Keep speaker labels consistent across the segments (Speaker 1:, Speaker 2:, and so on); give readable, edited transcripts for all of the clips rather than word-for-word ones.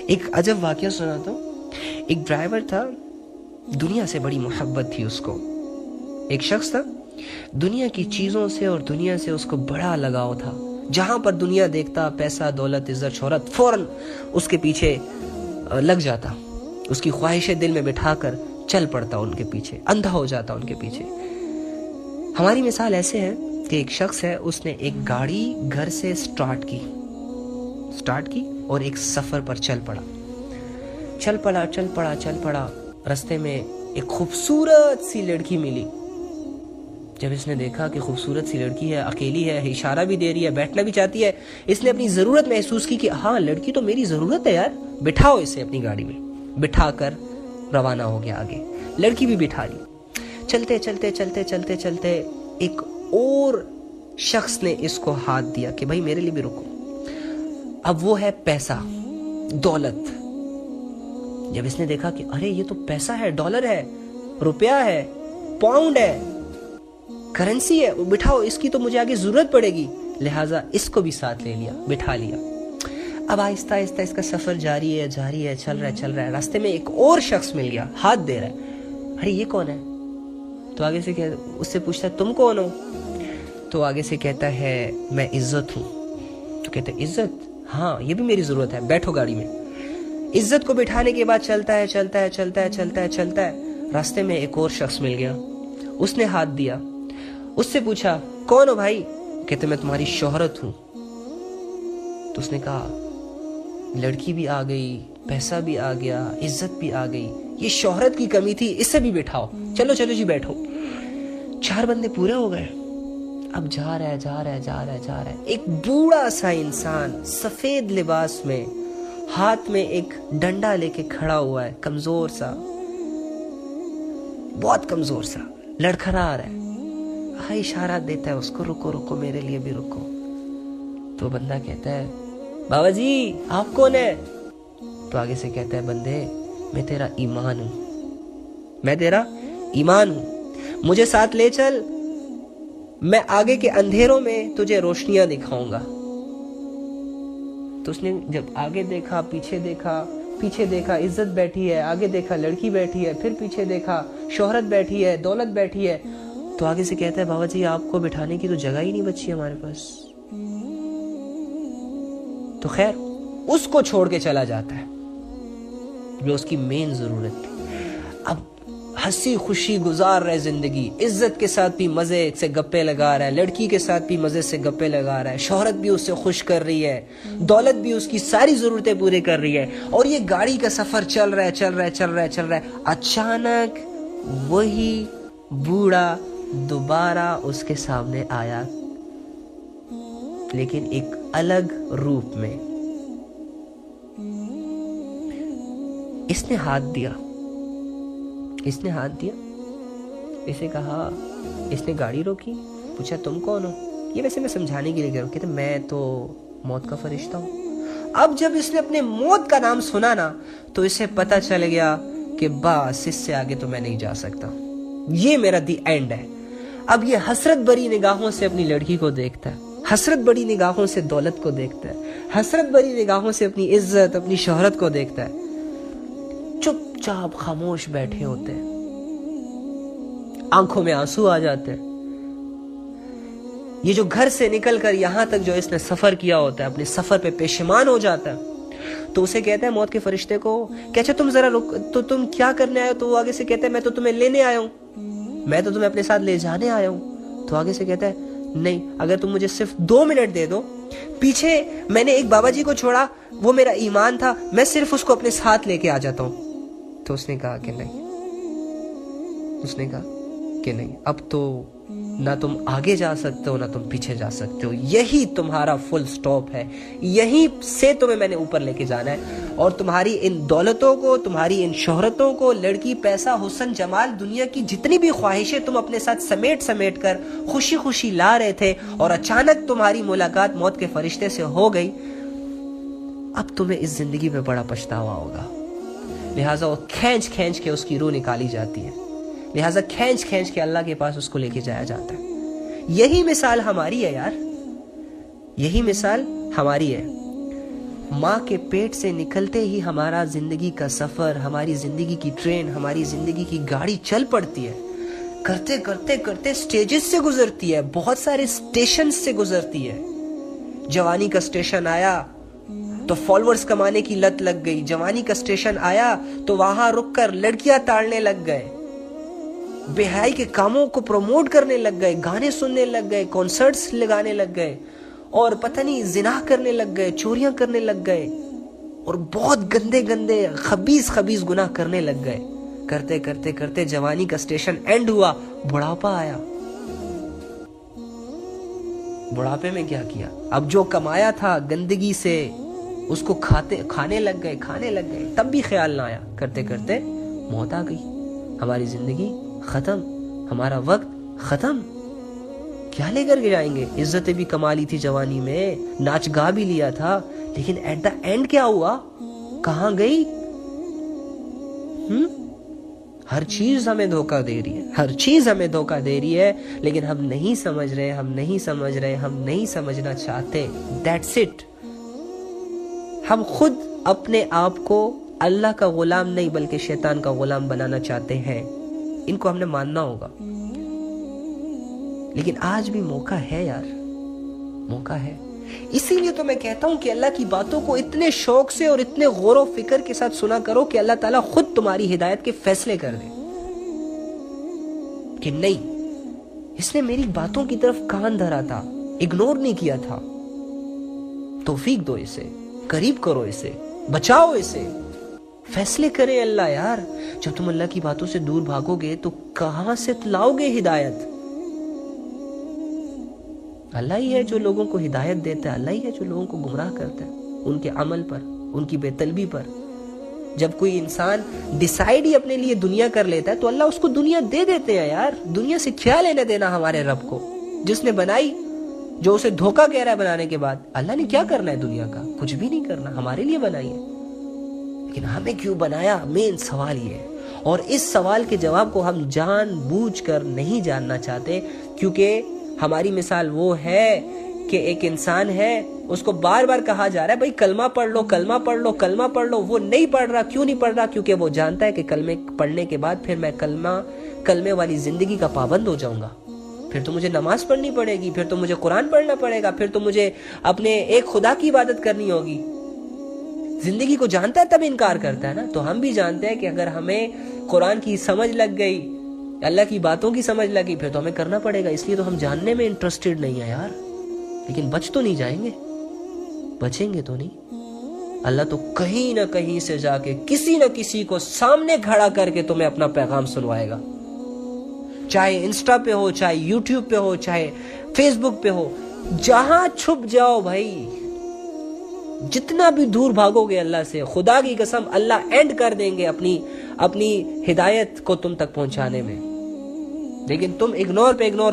Speaker 1: ایک عجب واقعہ سناتا ہوں. ایک ڈرائیور تھا, دنیا سے بڑی محبت تھی اس کو. ایک شخص تھا, دنیا کی چیزوں سے اور دنیا سے اس کو بڑا لگاؤ تھا. جہاں پر دنیا دیکھتا, پیسہ, دولت, عزت, شہرت, فوراً اس کے پیچھے لگ جاتا. اس کی خواہشیں دل میں بٹھا کر چل پڑتا ان کے پیچھے, اندھا ہو جاتا ان کے پیچھے. ہماری مثال ایسے ہے کہ ایک شخص ہے, اس نے ایک گاڑی گھر سے سٹارٹ کی اور ایک سفر پر چل پڑا. رستے میں ایک خوبصورت سی لڑکی ملی. جب اس نے دیکھا کہ خوبصورت سی لڑکی ہے, اکیلی ہے, اشارہ بھی دے رہی ہے, بیٹھنا بھی چاہتی ہے, اس نے اپنی ضرورت محسوس کی کہ ہاں لڑکی تو میری ضرورت ہے یار, بٹھاؤ اسے اپنی گاڑی میں. بٹھا کر روانہ ہو گیا آگے. لڑکی بھی بٹھا لی. چلتے ایک اور شخص نے اس کو ہاتھ دیا کہ بھائی میرے لیے بھی رکو. اب وہ ہے پیسہ, دولت. جب اس نے دیکھا کہ ارے یہ تو پیسہ ہے, ڈالر ہے, روپیہ ہے, پاؤنڈ ہے, کرنسی ہے, بٹھاؤ, اس کی تو مجھے آگے ضرورت پڑے گی, لہٰذا اس کو بھی ساتھ لے لیا, بٹھا لیا. اب آہستہ اس کا سفر جاری ہے, چل رہا ہے. راستے میں ایک اور شخص مل گیا, ہاتھ دے رہا ہے. ارے یہ کون ہے؟ تو آگے سے اس سے پوچھتا ہے تم کون ہو؟ تو آگے سے کہتا ہے میں عزت ہوں. تو کہتا ہے عزت؟ ہاں یہ بھی میری ضرورت ہے, بیٹھو گاڑی میں. عزت کو بٹھانے کے بعد چلتا ہے. راستے میں ایک اور شخص مل گیا, اس نے ہاتھ دیا. اس سے پوچھا کون ہو بھائی؟ کہتے میں تمہاری شہرت ہوں. تو اس نے کہا لڑکی بھی آ گئی, پیسہ بھی آ گیا, عزت بھی آ گئی, یہ شہرت کی کمی تھی, اسے بھی بٹھاؤ. چلو جی بیٹھو. 4 بندے پورے ہو گئے. اب جا رہا ہے. ایک بوڑھا سا انسان سفید لباس میں, ہاتھ میں ایک ڈنڈا لے کے کھڑا ہوا ہے, کمزور سا, بہت کمزور سا, لڑکھڑا رہا ہے. اشارہ دیتا ہے اس کو, رکو میرے لیے بھی رکو. تو بندہ کہتا ہے بابا جی آپ کون ہے؟ تو آگے سے کہتا ہے بندے میں تیرا ایمان ہوں, مجھے ساتھ لے چل, میں آگے کے اندھیروں میں تجھے روشنیاں دکھاؤں گا. تو اس نے جب آگے دیکھا, پیچھے دیکھا عزت بیٹھی ہے, آگے دیکھا لڑکی بیٹھی ہے, پھر پیچھے دیکھا شہرت بیٹھی ہے, دولت بیٹھی ہے. تو آگے سے کہتا ہے بابا جی آپ کو بٹھانے کی تو جگہ ہی نہیں بچی ہمارے پاس. تو خیر اس کو چھوڑ کے چلا جاتا ہے جو اس کی مین ضرورت تھی. اب ہنسی خوشی گزار رہے زندگی, عزت کے ساتھ بھی مزے سے گپے لگا رہا ہے, لڑکی کے ساتھ بھی مزے سے گپے لگا رہا ہے, شہرت بھی اس سے خوش کر رہی ہے, دولت بھی اس کی ساری ضرورتیں پورے کر رہی ہے, اور یہ گاڑی کا سفر چل رہا ہے. اچانک وہی بوڑھا دوبارہ اس کے سامنے آیا, لیکن ایک الگ روپ میں. اس نے ہاتھ دیا, اسے کہا, اس نے گاڑی روکی, پوچھا تم کون ہو؟ یہ ویسے میں سمجھانے کے لیے کہہ رہا ہوں, کہتے میں تو موت کا فرشتہ ہوں. اب جب اس نے اپنے موت کا نام سنا نا, تو اسے پتا چل گیا کہ بس اس سے آگے تو میں نہیں جا سکتا, یہ میرا دی اینڈ ہے. اب یہ حسرت بری نگاہوں سے اپنی لڑکی کو دیکھتا ہے, حسرت بری نگاہوں سے دولت کو دیکھتا ہے, حسرت بری نگاہوں سے اپنی عزت, اپنی شہرت کو دیکھتا ہے. چپ چاپ خاموش بیٹھے ہوتے ہیں, آنکھوں میں آنسو آ جاتے ہیں. یہ جو گھر سے نکل کر یہاں تک جو اس نے سفر کیا ہوتا ہے, اپنے سفر پہ پشیمان ہو جاتا ہے. تو اسے کہتا ہے موت کے فرشتے کو کہ اچھا تم ذرا رک, تو تم کیا کرنے آئے ہو؟ تو وہ آگے سے کہتا ہے میں تو تمہیں لینے آیا ہوں, میں تو تمہیں اپنے ساتھ لے جانے آیا ہوں. تو آگے سے کہتا ہے نہیں, اگر تم مجھے صرف 2 منٹ دے دو, پیچھے میں نے ایک بابا جی کو چھوڑا, وہ میرا ایمان تھا, میں صرف اس کو اپنے ساتھ لے کے آ جاتا ہوں. تو اس نے کہا کہ نہیں, اب تو نہ تم آگے جا سکتے ہو نہ تم پیچھے جا سکتے ہو, یہی تمہارا فل سٹاپ ہے, یہیں سے تمہیں میں نے اوپر لے کے جانا ہے. اور تمہاری ان دولتوں کو, تمہاری ان شہرتوں کو, لڑکی, پیسہ, حسن, جمال, دنیا کی جتنی بھی خواہشیں تم اپنے ساتھ سمیٹ کر خوشی خوشی لا رہے تھے, اور اچانک تمہاری ملاقات موت کے فرشتے سے ہو گئی, اب تمہیں اس زندگی میں بڑا پچھتاوا ہوگا. لہٰذا وہ کھینچ کے اس کی روح نکالی جاتی ہے, لہٰذا کھینچ کے اللہ کے پاس اس کو لے کے جایا جاتا ہے. یہی مثال ہماری ہے یار, یہی مثال ہماری ہے. ماں کے پیٹ سے نکلتے ہی ہمارا زندگی کا سفر، ہماری زندگی کی ٹرین، ہماری زندگی کی گاڑی چل پڑتی ہے، کرتے کرتے کرتے سٹیجز سے گزرتی ہے، بہت سارے سٹیشن سے گزرتی ہے۔ جوانی کا سٹیشن آیا تو فالوورز کمانے کی لت لگ گئی، جوانی کا سٹیشن آیا تو وہاں رک کر لڑکیاں تاڑنے لگ گئے، بے حیائی کے کاموں کو پروموٹ کرنے لگ گئے، گانے سننے لگ گئے، کانسرٹس لگانے لگ گئے، اور پتہ نہیں زنا کرنے لگ گئے، چوریاں کرنے لگ گئے، اور بہت گندے گندے خبیث گناہ کرنے لگ گئے۔ کرتے کرتے کرتے جوانی کا سٹیشن اینڈ ہوا، بڑھاپا آیا۔ بڑھاپے میں کیا کیا؟ اب جو کمایا تھا گندگی سے اس کو کھانے لگ گئے، تب بھی خیال نہ آیا۔ کرتے کرتے موت آ گئی، ہماری زندگی ختم، ہمارا وقت ختم۔ کیا لے کر جائیں گے؟ عزتیں بھی کما لی تھی جوانی میں، ناچ گا بھی لیا تھا، لیکن ایٹ دا اینڈ کیا ہوا؟ کہاں گئی؟ ہر چیز ہمیں دھوکہ دے رہی ہے، لیکن ہم نہیں سمجھ رہے، ہم نہیں سمجھنا چاہتے۔ That's it۔ ہم خود اپنے آپ کو اللہ کا غلام نہیں بلکہ شیطان کا غلام بنانا چاہتے ہیں۔ ان کو ہم نے ماننا ہوگا، لیکن آج بھی موقع ہے یار، موقع ہے۔ اسی لیے تو میں کہتا ہوں کہ اللہ کی باتوں کو اتنے شوق سے اور اتنے غور و فکر کے ساتھ سنا کرو کہ اللہ تعالیٰ خود تمہاری ہدایت کے فیصلے کر دے کہ نہیں، اس نے میری باتوں کی طرف کان دھرا تھا، اگنور نہیں کیا تھا۔ توفیق دو اسے، قریب کرو اسے، بچاؤ اسے۔ فیصلے کرے اللہ یار۔ جب تم اللہ کی باتوں سے دور بھاگو گے تو کہاں سے لاؤ گے ہدایت؟ اللہ ہی ہے جو لوگوں کو ہدایت دیتا ہے، اللہ ہی ہے جو لوگوں کو گمراہ کرتا ہے ان کے عمل پر، ان کی بے طلبی پر۔ جب کوئی انسان ڈیسائیڈ ہی اپنے لیے دنیا کر لیتا ہے تو اللہ اس کو دنیا دے دیتے ہیں یار۔ دنیا سے کیا لینا دینا ہمارے رب کو، جس نے بنائی، جو اسے دھوکہ کہہ رہا ہے بنانے کے بعد۔ اللہ نے کیا کرنا ہے دنیا کا؟ کچھ بھی نہیں کرنا، ہمارے لیے بنائی ہے، لیکن ہمیں کیوں بنایا؟ مین سوال یہ ہے، اور اس سوال کے جواب کو ہم جان بوجھ کر نہیں جاننا چاہتے، کیونکہ ہماری مثال وہ ہے کہ ایک انسان ہے، اس کو بار بار کہا جا رہا ہے بھائی کلمہ پڑھ لو، کلمہ پڑھ لو، کلمہ پڑھ لو، وہ نہیں پڑھ رہا۔ کیوں نہیں پڑھ رہا؟ کیونکہ وہ جانتا ہے کہ کلمے پڑھنے کے بعد پھر میں کلمے والی زندگی کا پابند ہو جاؤں گا، پھر تو مجھے نماز پڑھنی پڑے گی، پھر تو مجھے قرآن پڑھنا پڑے گا، پھر تو مجھے اپنے ایک خدا کی عبادت کرنی ہوگی۔ زندگی کو جانتا ہے تب انکار کرتا ہے نا۔ تو ہم بھی جانتے ہیں کہ اگر ہمیں قرآن کی سمجھ لگ گئی، اللہ کی باتوں کی سمجھ لگی، پھر تو ہمیں کرنا پڑے گا۔ اس لیے تو ہم جاننے میں انٹرسٹڈ نہیں ہیں یار، لیکن بچ تو نہیں جائیں گے، بچیں گے تو نہیں۔ اللہ تو کہیں نہ کہیں سے جا کے کسی نہ کسی کو سامنے کھڑا کر کے تمہیں اپنا پیغام سنوائے گا، چاہے انسٹا پہ ہو، چاہے یوٹیوب پہ ہو، چاہے فیس بک پہ ہو، جہاں چھپ جاؤ بھائی، جتنا بھی دور بھاگو گے اللہ سے، خدا کی قسم اللہ اینڈ کر دیں گے اپنی ہدایت کو تم تک پہنچانے میں۔ لیکن تم اگنور پہ اگنور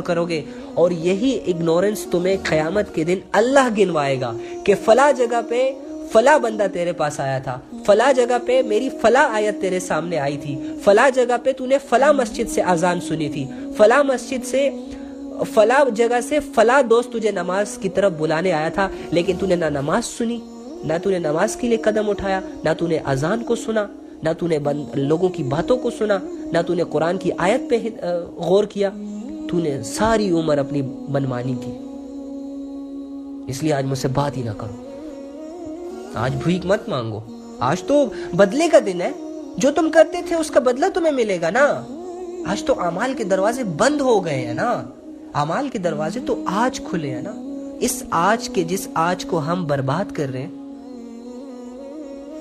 Speaker 1: کرو گے، اور یہی اگنورنس تمہیں قیامت کے دن اللہ گنوائے گا کہ فلاں جگہ پہ فلاں بندہ تیرے پاس آیا تھا، فلاں جگہ پہ میری فلاں آیت تیرے سامنے آئی تھی، فلاں جگہ پہ تو نے فلاں مسجد سے اذان سنی تھی، فلاں مسجد سے فلاں جگہ سے فلاں دوست تجھے نماز کی طرف بلانے آیا تھا، لیکن تو نے نہ نماز سنی، نہ تو نے نماز کے لیے قدم اٹھایا، نہ تو نے اذان کو سنا، نہ تو نے لوگوں کی باتوں کو سنا، نہ تو نے قرآن کی آیت پہ غور کیا، تو نے ساری عمر اپنی منمانی کی۔ اس لیے آج مجھ سے بات ہی نہ کرو، آج بھیک مت مانگو، آج تو بدلے کا دن ہے، جو تم کرتے تھے اس کا بدلہ تمہیں ملے گا نا۔ آج تو اعمال کے دروازے بند ہو گئے ہیں نا، اعمال کے دروازے تو آج کھلے ہیں نا۔ جس آج کو ہم برباد کر رہے ہیں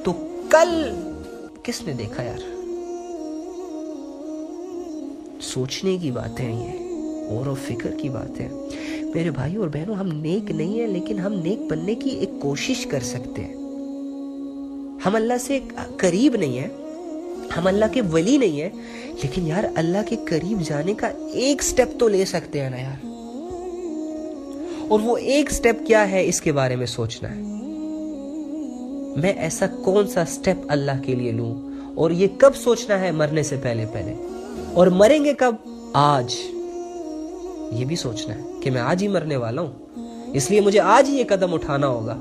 Speaker 1: تو کل کس نے دیکھا یار؟ سوچنے کی باتیں یہ، غور و فکر کی باتیں۔ میرے بھائی اور بہنوں، ہم نیک نہیں ہیں، لیکن ہم نیک بننے کی ایک کوشش کر سکتے ہیں۔ ہم اللہ سے قریب نہیں ہیں، ہم اللہ کے ولی نہیں ہیں، لیکن یار اللہ کے قریب جانے کا ایک سٹیپ تو لے سکتے ہیں نا یار۔ اور وہ ایک سٹیپ کیا ہے، اس کے بارے میں سوچنا ہے۔ میں ایسا کون سا سٹیپ اللہ کے لیے لوں، اور یہ کب سوچنا ہے؟ مرنے سے پہلے۔ اور مریں گے کب؟ آج۔ یہ بھی سوچنا ہے کہ میں آج ہی مرنے والا ہوں، اس لیے مجھے آج ہی یہ قدم اٹھانا ہوگا،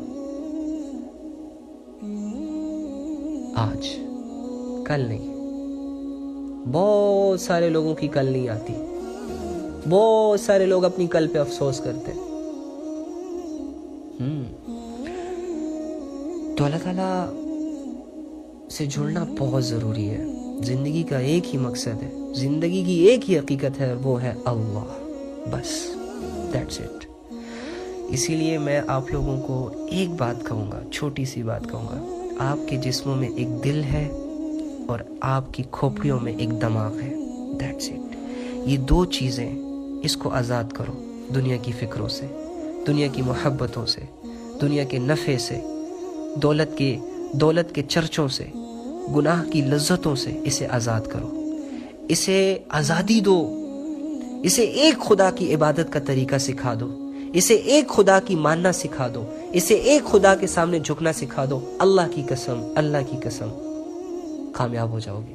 Speaker 1: آج، کل نہیں۔ بہت سارے لوگوں کی کل نہیں آتی، بہت سارے لوگ اپنی کل پہ افسوس کرتے ہیں۔ تو اللہ تعالیٰ سے جڑنا بہت ضروری ہے۔ زندگی کا ایک ہی مقصد ہے، زندگی کی ایک ہی حقیقت ہے، وہ ہے اللہ، بس دیٹس اٹ۔ اسی لیے میں آپ لوگوں کو ایک بات کہوں گا، چھوٹی سی بات کہوں گا، آپ کے جسموں میں ایک دل ہے اور آپ کی کھوپڑیوں میں ایک دماغ ہے، دیٹس اٹ۔ یہ دو چیزیں، اس کو آزاد کرو دنیا کی فکروں سے، دنیا کی محبتوں سے، دنیا کے نفع سے، دولت کے چرچوں سے، گناہ کی لذتوں سے، اسے آزاد کرو، اسے آزادی دو، اسے ایک خدا کی عبادت کا طریقہ سکھا دو، اسے ایک خدا کی ماننا سکھا دو، اسے ایک خدا کے سامنے جھکنا سکھا دو۔ اللہ کی قسم کامیاب ہو جاؤ گے۔